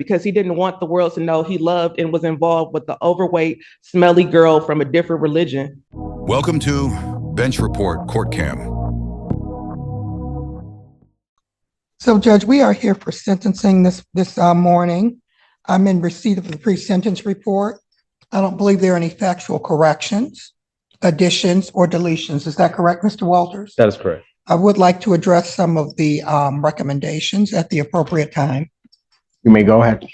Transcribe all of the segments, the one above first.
because he didn't want the world to know he loved and was involved with the overweight, smelly girl from a different religion. Welcome to Bench Report Court Cam. So, Judge, we are here for sentencing this morning. I'm in receipt of the pre-sentence report. I don't believe there are any factual corrections, additions, or deletions. Is that correct, Mr. Walters? That is correct. I would like to address some of the recommendations at the appropriate time. You may go ahead.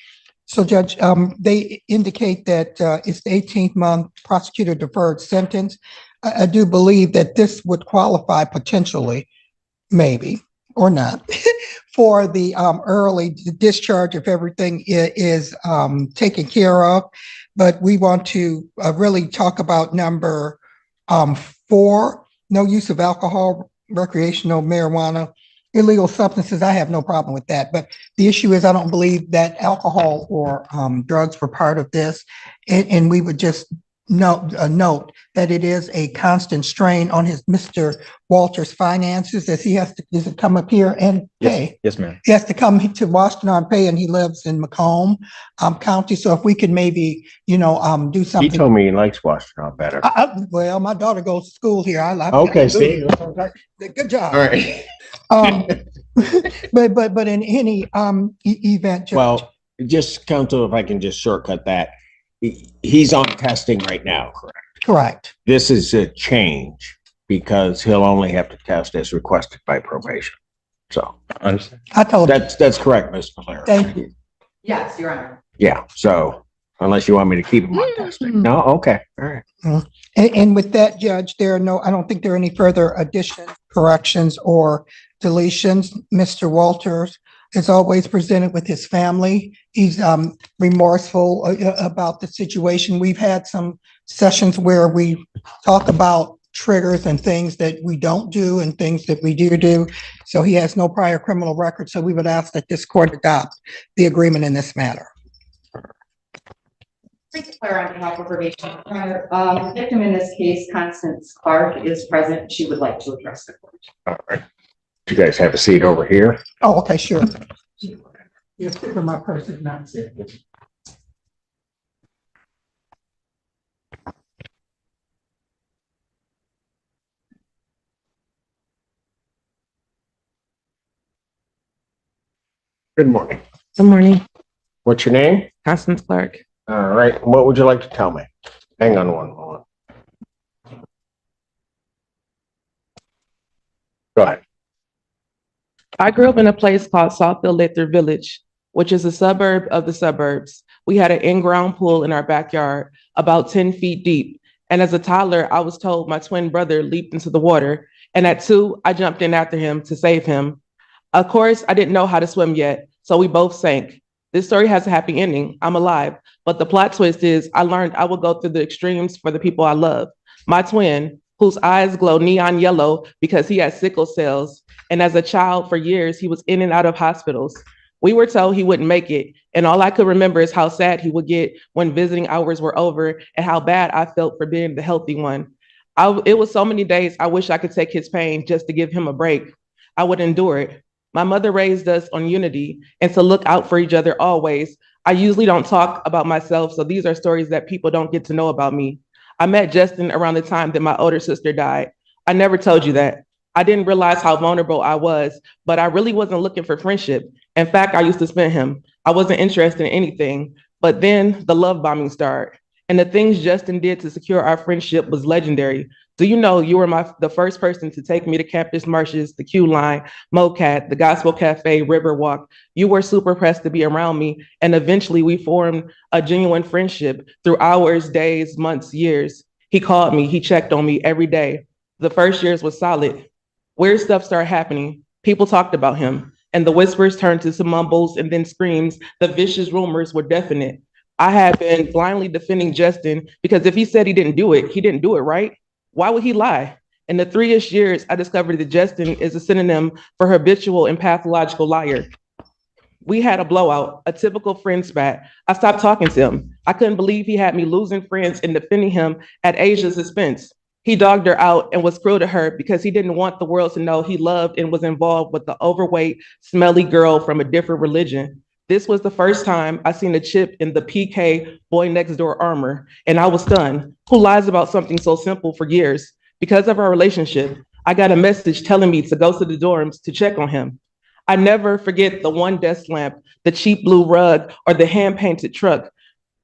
So, Judge, they indicate that it's the 18th month prosecutor deferred sentence. I do believe that this would qualify potentially, maybe, or not, for the early discharge if everything is taken care of. But we want to really talk about number 4, no use of alcohol, recreational marijuana, illegal substances. I have no problem with that. But the issue is I don't believe that alcohol or drugs were part of this. And we would just note that it is a constant strain on Mr. Walters' finances, as he has to come up here and pay. Yes, ma'am. He has to come to Washington and pay, and he lives in Macomb County. So if we could maybe, do something. He told me he likes Washington better. Well, my daughter goes to school here. Okay, see. Good job. All right. But in any event, Judge, Well, just counsel, if I can just shortcut that. He's on testing right now, correct? correct. This is a change because he'll only have to test as requested by probation. So I understand. I told you. that's correct, Mr. Claire. Thank you. Yes, Your Honor. Yeah, so unless you want me to keep him on testing. No, okay, all right. And with that, Judge, I don't think there are any further additions, corrections, or deletions. Mr. Walters is always presented with his family. He's remorseful about the situation. We've had some sessions where we talk about triggers and things that we don't do and things that we do. So he has no prior criminal record. So we would ask that this court adopt the agreement in this matter. Claire, on behalf of probation, the victim in this case, Constance Clark, is present. She would like to address the court. All right. You guys have a seat over here. Oh, okay, sure. You're for my person, not sit. Good morning. Good morning, What's your name? Constance Clark. All right. What would you like to tell me? Hang on one moment. Go ahead. I grew up in a place called Southfield Lather Village, which is a suburb of the suburbs. We had an in-ground pool in our backyard, about 10 feet deep. And as a toddler, I was told my twin brother leaped into the water. And at 2, I jumped in after him to save him. Of course, I didn't know how to swim yet, so we both sank. This story has a happy ending. I'm alive. But the plot twist is I learned I would go through the extremes for the people I love. My twin, whose eyes glow neon yellow because he has sickle cells. And as a child for years, he was in and out of hospitals. We were told he wouldn't make it. And all I could remember is how sad he would get when visiting hours were over and how bad I felt for being the healthy one. It was so many days I wish I could take his pain just to give him a break. I would endure it. My mother raised us on unity and to look out for each other always. I usually don't talk about myself, so these are stories that people don't get to know about me. I met Justin around the time that my older sister died. I never told you that. I didn't realize how vulnerable I was, but I really wasn't looking for friendship. In fact, I used to spin him. I wasn't interested in anything, but then the love bombing started. And the things Justin did to secure our friendship was legendary. Do you know you were the first person to take me to Campus Marshes, the Q Line, MoCat, the Gospel Cafe, Riverwalk. You were super pressed to be around me. And eventually we formed a genuine friendship through hours, days, months, years. He called me, he checked on me every day. The first years was solid. Weird stuff started happening. People talked about him and the whispers turned to some mumbles and then screams. The vicious rumors were definite. I had been blindly defending Justin because if he said he didn't do it, right? Why would he lie? In the 3-ish years, I discovered that Justin is a synonym for habitual and pathological liar. We had a blowout, a typical friend spat. I stopped talking to him. I couldn't believe he had me losing friends and defending him at Asia's expense. He dogged her out and was cruel to her because he didn't want the world to know he loved and was involved with the overweight, smelly girl from a different religion. This was the first time I seen a chip in the PK boy next door armor, and I was stunned. Who lies about something so simple for years? Because of our relationship, I got a message telling me to go to the dorms to check on him. I never forget the one desk lamp, the cheap blue rug, or the hand-painted truck.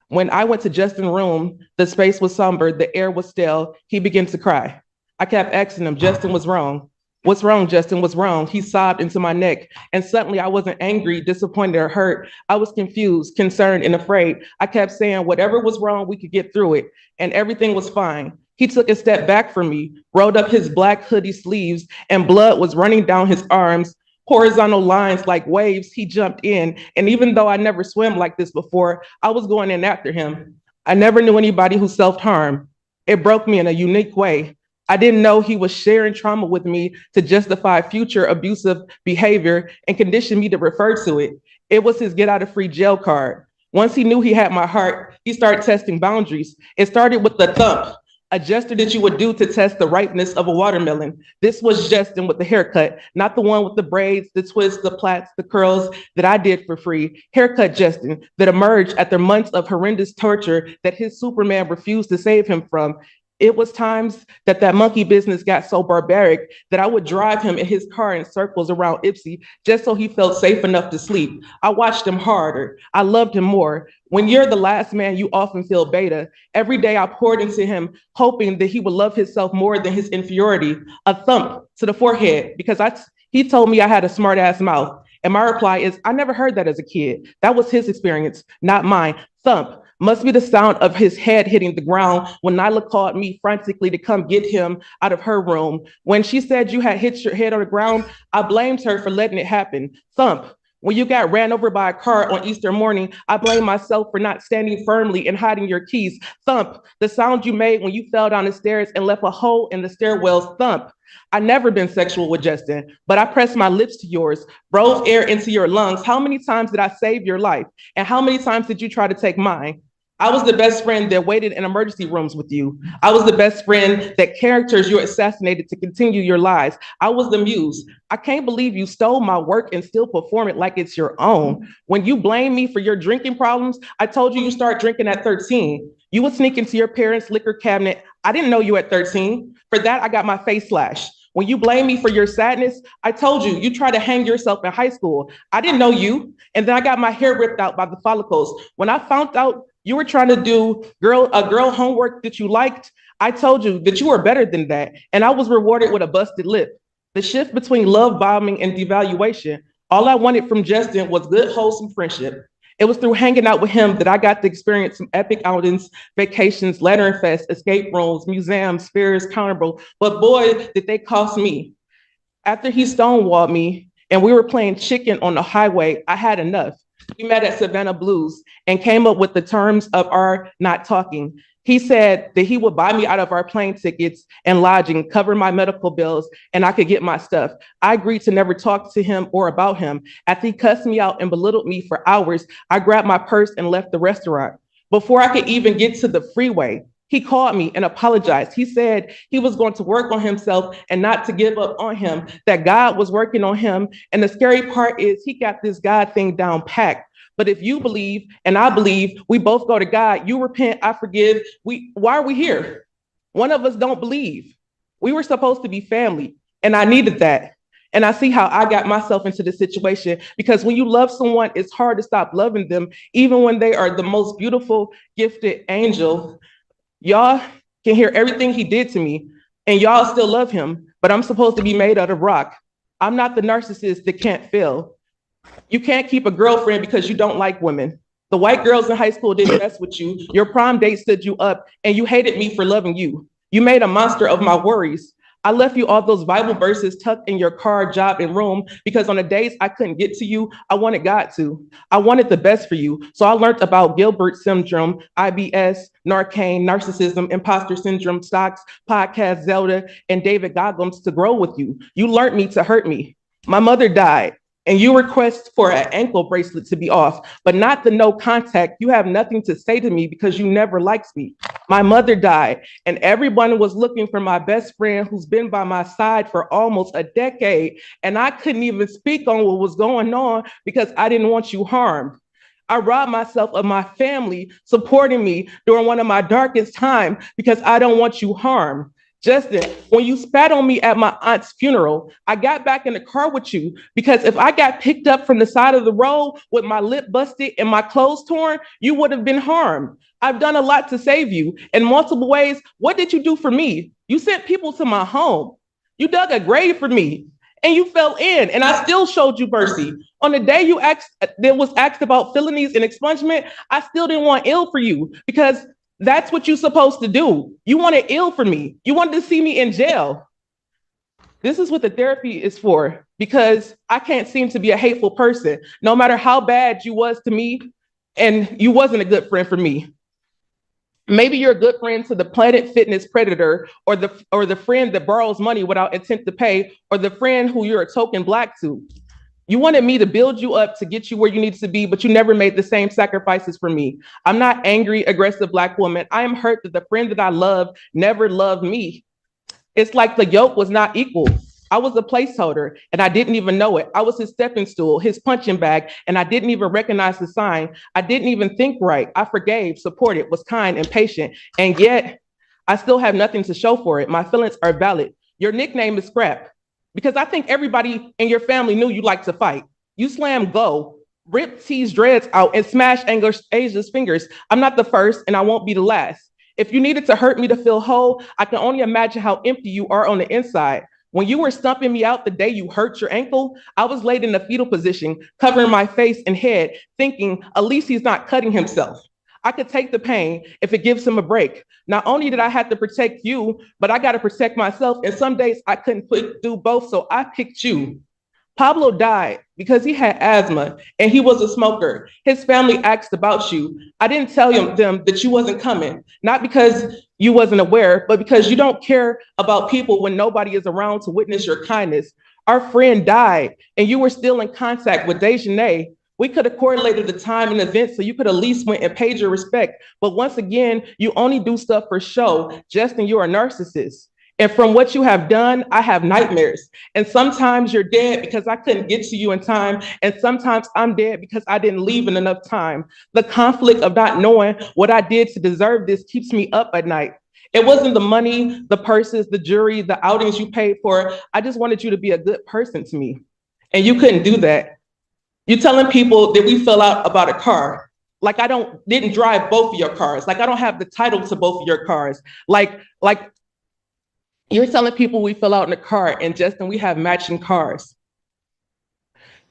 When I went to Justin's room, the space was somber, the air was stale. He began to cry. I kept asking him, Justin, what's wrong? What's wrong, Justin? What's wrong? He sobbed into my neck. And suddenly I wasn't angry, disappointed, or hurt. I was confused, concerned, and afraid. I kept saying whatever was wrong, we could get through it. And everything was fine. He took a step back from me, rolled up his black hoodie sleeves, and blood was running down his arms. Horizontal lines like waves, he jumped in. And even though I never swam like this before, I was going in after him. I never knew anybody who self-harmed. It broke me in a unique way. I didn't know he was sharing trauma with me to justify future abusive behavior and condition me to refer to it. It was his get out of free jail card. Once he knew he had my heart, he started testing boundaries. It started with the thump, a gesture that you would do to test the ripeness of a watermelon. This was Justin with the haircut, not the one with the braids, the twists, the plaits, the curls that I did for free. Haircut Justin that emerged after months of horrendous torture that his Superman refused to save him from. It was times that monkey business got so barbaric that I would drive him in his car in circles around Ipsy just so he felt safe enough to sleep. I watched him harder. I loved him more. When you're the last man, you often feel beta. Every day I poured into him, hoping that he would love himself more than his inferiority. A thump to the forehead because he told me I had a smart ass mouth. And my reply is, I never heard that as a kid. That was his experience, not mine. Thump must be the sound of his head hitting the ground when Nyla called me frantically to come get him out of her room. When she said you had hit your head on the ground, I blamed her for letting it happen. Thump. When you got ran over by a car on Easter morning, I blame myself for not standing firmly and hiding your keys. Thump. The sound you made when you fell down the stairs and left a hole in the stairwells. Thump. I never been sexual with Justin, but I pressed my lips to yours, breathed air into your lungs. How many times did I save your life? And how many times did you try to take mine? I was the best friend that waited in emergency rooms with you. I was the best friend that characters you assassinated to continue your lies. I was the muse. I can't believe you stole my work and still perform it like it's your own. When you blame me for your drinking problems, I told you start drinking at 13. You would sneak into your parents' liquor cabinet. I didn't know you at 13. For that, I got my face slashed. When you blame me for your sadness, I told you tried to hang yourself in high school. I didn't know you. And then I got my hair ripped out by the follicles. When I found out you were trying to do a girl homework that you liked, I told you that you were better than that. And I was rewarded with a busted lip. The shift between love bombing and devaluation, all I wanted from Justin was good, wholesome friendship. It was through hanging out with him that I got to experience some epic outings, vacations, Lantern Fest, escape rooms, museums, fairs, carnival. But boy, did they cost me. After he stonewalled me and we were playing chicken on the highway, I had enough. We met at Savannah Blues and came up with the terms of our not talking. He said that he would buy me out of our plane tickets and lodging, cover my medical bills, and I could get my stuff. I agreed to never talk to him or about him. After he cussed me out and belittled me for hours, I grabbed my purse and left the restaurant. Before I could even get to the freeway, he called me and apologized. He said he was going to work on himself and not to give up on him, that God was working on him. And the scary part is he got this God thing down packed. But if you believe and I believe, we both go to God, you repent, I forgive. Why are we here? One of us don't believe. We were supposed to be family, and I needed that. And I see how I got myself into this situation, because when you love someone, it's hard to stop loving them, even when they are the most beautiful, gifted angel. Y'all can hear everything he did to me, and y'all still love him, but I'm supposed to be made out of rock. I'm not the narcissist that can't feel. You can't keep a girlfriend because you don't like women. The white girls in high school didn't mess with you. Your prom date stood you up, and you hated me for loving you. You made a monster of my worries. I left you all those Bible verses tucked in your car, job, and room, because on the days I couldn't get to you, I wanted God to. I wanted the best for you. So I learned about Gilbert syndrome, IBS, Narcan, narcissism, imposter syndrome, stocks, podcast, Zelda, and David Goggins to grow with you. You learned me to hurt me. My mother died, and you request for an ankle bracelet to be off, but not the no contact. You have nothing to say to me because you never liked me. My mother died, and everyone was looking for my best friend who's been by my side for almost a decade. And I couldn't even speak on what was going on because I didn't want you harmed. I robbed myself of my family supporting me during one of my darkest times because I don't want you harmed. Justin, when you spat on me at my aunt's funeral, I got back in the car with you because if I got picked up from the side of the road with my lip busted and my clothes torn, you would have been harmed. I've done a lot to save you in multiple ways. What did you do for me? You sent people to my home. You dug a grave for me and you fell in, and I still showed you mercy. On the day that was asked about felonies and expungement, I still didn't want ill for you because that's what you're supposed to do. You wanted ill for me. You wanted to see me in jail. This is what the therapy is for, because I can't seem to be a hateful person, no matter how bad you was to me, and you wasn't a good friend for me. Maybe you're a good friend to the Planet Fitness predator, or the friend that borrows money without intent to pay, or the friend who you're a token Black to. You wanted me to build you up to get you where you need to be, but you never made the same sacrifices for me. I'm not angry, aggressive Black woman. I am hurt that the friend that I love never loved me. It's like the yoke was not equal. I was a placeholder and I didn't even know it. I was his stepping stool, his punching bag, and I didn't even recognize the sign. I didn't even think right. I forgave, supported, was kind and patient, and yet I still have nothing to show for it. My feelings are valid. Your nickname is Scrap, because I think everybody in your family knew you liked to fight. You slammed Go, ripped T's dreads out, and smashed Asia's fingers. I'm not the first, and I won't be the last. If you needed to hurt me to feel whole, I can only imagine how empty you are on the inside. When you were stumping me out the day you hurt your ankle, I was laid in a fetal position, covering my face and head, thinking, at least he's not cutting himself. I could take the pain if it gives him a break. Not only did I have to protect you, but I got to protect myself. And some days I couldn't do both, so I picked you. Pablo died because he had asthma and he was a smoker. His family asked about you. I didn't tell them that you wasn't coming, not because you wasn't aware, but because you don't care about people when nobody is around to witness your kindness. Our friend died and you were still in contact with Dejanay. We could have correlated the time and events so you could at least went and paid your respect. But once again, you only do stuff for show. Justin, you're a narcissist. And from what you have done, I have nightmares. And sometimes you're dead because I couldn't get to you in time. And sometimes I'm dead because I didn't leave in enough time. The conflict of not knowing what I did to deserve this keeps me up at night. It wasn't the money, the purses, the jury, the outings you paid for. I just wanted you to be a good person to me. And you couldn't do that. You're telling people that we fell out about a car. Like I didn't drive both of your cars. Like I don't have the title to both of your cars. Like you're telling people we fell out in a car, and Justin, we have matching cars.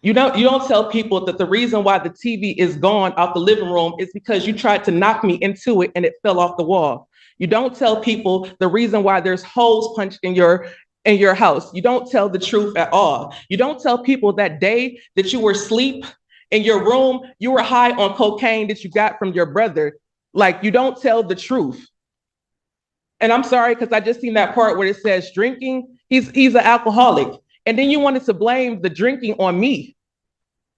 You don't tell people that the reason why the TV is gone out the living room is because you tried to knock me into it and it fell off the wall. You don't tell people the reason why there's holes punched in your house. You don't tell the truth at all. You don't tell people that day that you were asleep in your room, you were high on cocaine that you got from your brother. Like you don't tell the truth. And I'm sorry, because I just seen that part where it says drinking, he's an alcoholic. And then you wanted to blame the drinking on me.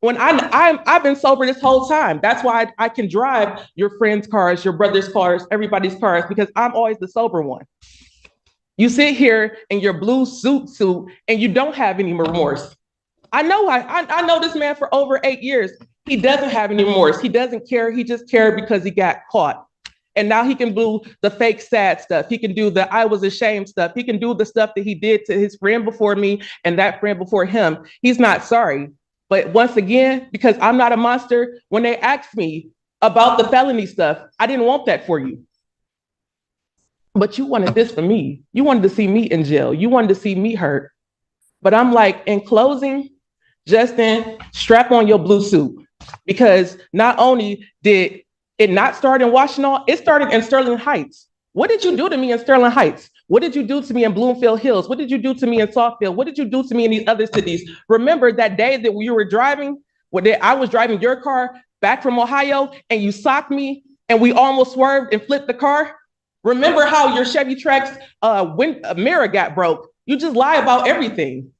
When I've been sober this whole time. That's why I can drive your friends' cars, your brother's cars, everybody's cars, because I'm always the sober one. You sit here in your blue suit and you don't have any remorse. I know this man for over 8 years. He doesn't have any remorse. He doesn't care. He just cared because he got caught. And now he can do the fake sad stuff. He can do the I was ashamed stuff. He can do the stuff that he did to his friend before me and that friend before him. He's not sorry. But once again, because I'm not a monster, when they asked me about the felony stuff, I didn't want that for you. But you wanted this for me. You wanted to see me in jail. You wanted to see me hurt. But I'm like, in closing, Justin, strap on your blue suit. Because not only did it not started in Washington, it started in Sterling Heights. What did you do to me in Sterling Heights? What did you do to me in Bloomfield Hills? What did you do to me in Southfield? What did you do to me in these other cities? Remember that day that you were driving, I was driving your car back from Ohio and you socked me and we almost swerved and flipped the car? Remember how your Chevy Trax mirror got broke? You just lie about everything.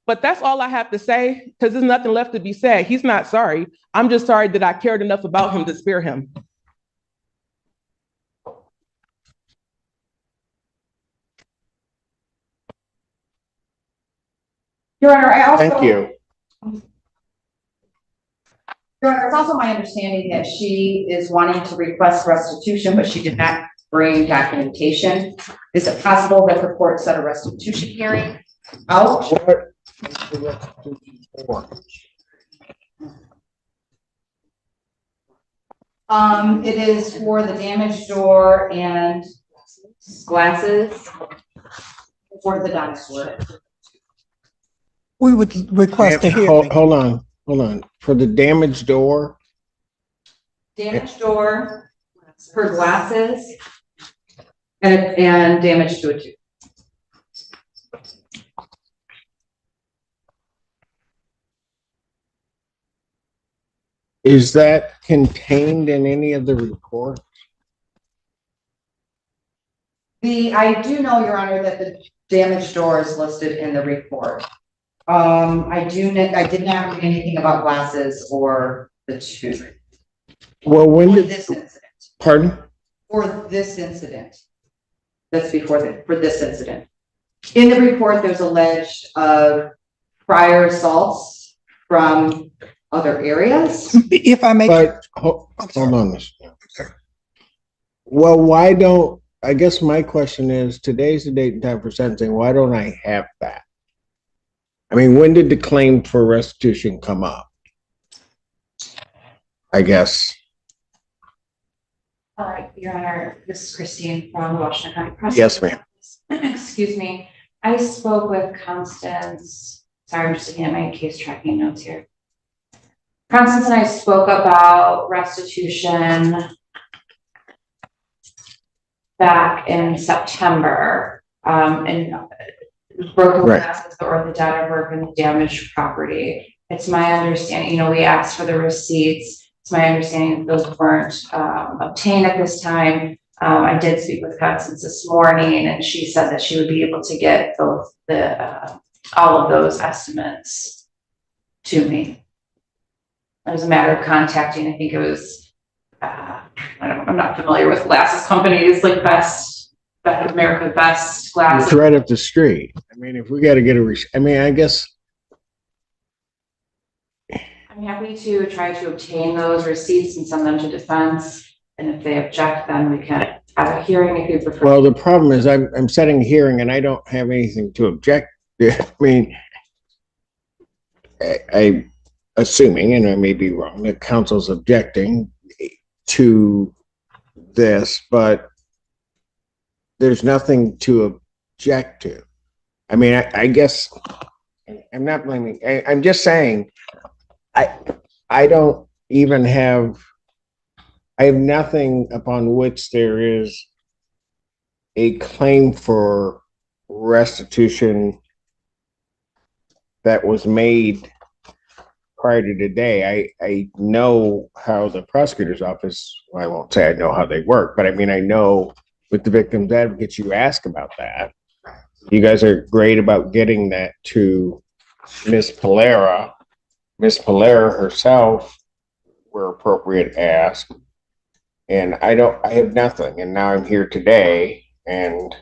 But that's all I have to say, because there's nothing left to be said. He's not sorry. I'm just sorry that I cared enough about him to spare him. Your Honor, I also. Thank you. Your Honor, it's also my understanding that she is wanting to request restitution, but she did not bring documentation. Is it possible that the court set a restitution hearing out? What is the restitution for? It is for the damaged door and glasses for the dinosaur. We would request a hearing. Hold on. For the damaged door, Damaged door, her glasses, and damage to a tooth. is that contained in any of the reports? I do know, Your Honor, that the damaged door is listed in the report. I did not read anything about glasses or the tooth. Well, when For did, this incident. pardon? For this incident. That's for this incident. In the report, there's alleged prior assaults from other areas. If I may, But, hold on this. Well, why don't, I guess my question is, today's the date and time for sentencing, why don't I have that? I mean, when did the claim for restitution come up? I guess. All right, Your Honor, this is Christine from the Washington County Yes, Prosecutor's Office. Excuse me. I spoke with Constance. Sorry, I'm just looking at my case tracking notes here. Constance and I spoke about restitution back in September, and broken Right. glasses, the orthodontic work, and the damaged property. It's my understanding, we asked for the receipts. It's my understanding that those weren't obtained at this time. I did speak with Constance this morning, and she said that she would be able to get both all of those estimates to me. It was a matter of contacting, I think it was, I'm not familiar with glasses companies like America Best Glasses. It's right up the street. I mean, if we got to get I guess. I'm happy to try to obtain those receipts and send them to defense. And if they object, then we can have a hearing if you prefer. Well, the problem is I'm setting a hearing and I don't have anything to object. I mean, I'm assuming, and I may be wrong, that counsel's objecting to this, but there's nothing to object to. I mean, I guess I'm not blaming. I'm just saying, I don't even have. I have nothing upon which there is a claim for restitution that was made prior to today. I know how the prosecutor's office, well, I won't say I know how they work, but I mean, I know with the victim's advocates, you ask about that. You guys are great about getting that to Ms. Polera. Ms. Polera herself, where appropriate, asked. And I have nothing. And now I'm here today and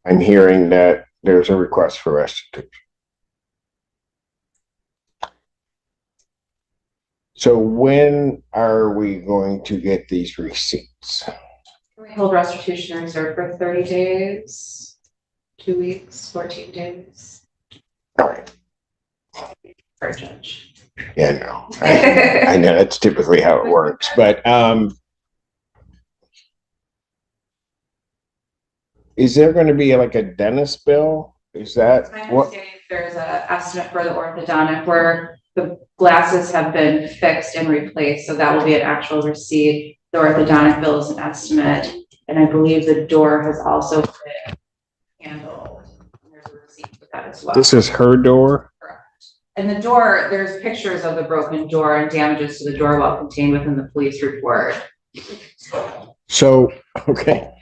I'm hearing that there's a request for restitution. So when are we going to get these receipts? We hold restitution reserved for 30 days, 2 weeks, 14 days All right. for a judge. Yeah, no, I know that's typically how it works, but is there going to be like a dentist bill? Is that My what? understanding, there's an estimate for the orthodontic where the glasses have been fixed and replaced, so that will be an actual receipt. The orthodontic bill is an estimate, and I believe the door has also been handled. There's a receipt for that as well. This is her door? Correct. And the door, there's pictures of the broken door and damages to the door while contained within the police report. So, okay.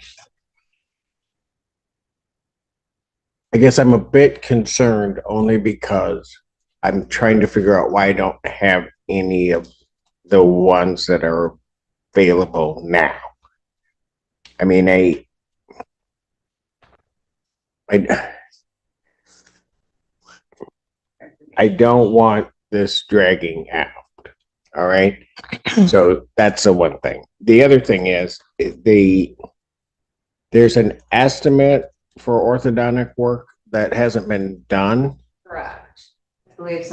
I guess I'm a bit concerned only because I'm trying to figure out why I don't have any of the ones that are available now. I mean, I don't want this dragging out. All right. So that's the one thing. The other thing is there's an estimate for orthodontic work that hasn't been done. Correct. I believe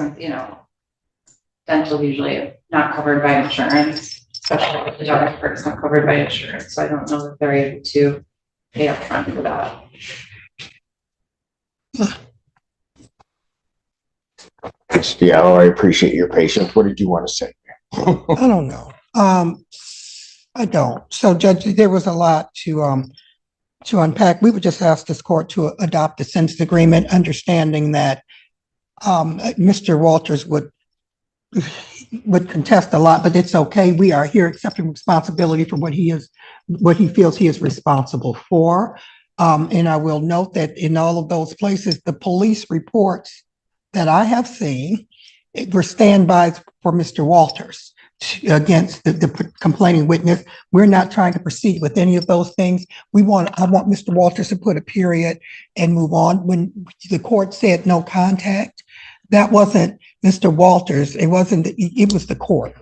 dental usually not covered by insurance, especially if the dental work is not covered by insurance. So I don't know that they're able to pay upfront for that. Yeah, I appreciate your patience. What did you want to say? I don't know. I don't. So Judge, there was a lot to unpack. We would just ask this court to adopt the sentence agreement, understanding that Mr. Walters would contest a lot, but it's okay. We are here accepting responsibility for what he feels he is responsible for. And I will note that in all of those places, the police reports that I have seen were standbys for Mr. Walters against the complaining witness. We're not trying to proceed with any of those things. I want Mr. Walters to put a period and move on. When the court said no contact, that wasn't Mr. Walters. It was the court.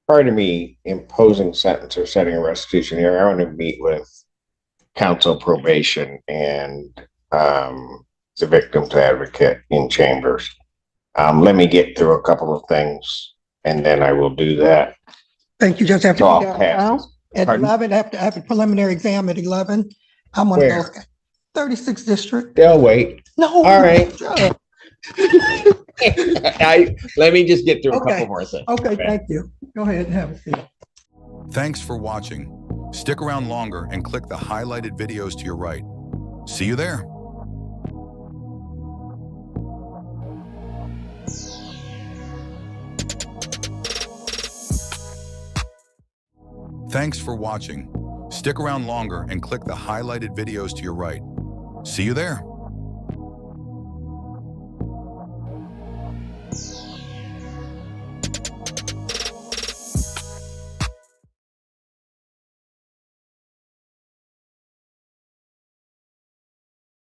Prior to me imposing sentence or setting a restitution here, I want to meet with counsel probation and the victim's advocate in chambers. Let me get through a couple of things and then I will do that. Thank you, Judge. So I'll pass. At Pardon? 11, I have a preliminary exam at 11. I'm one Where? of those. 36th district. They'll wait. No. All right. Judge. Let me just get through a Okay. couple more things. Okay, thank you. Go ahead and have a seat. Thanks for watching. Stick around longer and click the highlighted videos to your right. See you there. Thanks for watching. Stick around longer and click the highlighted videos to your right. See you there.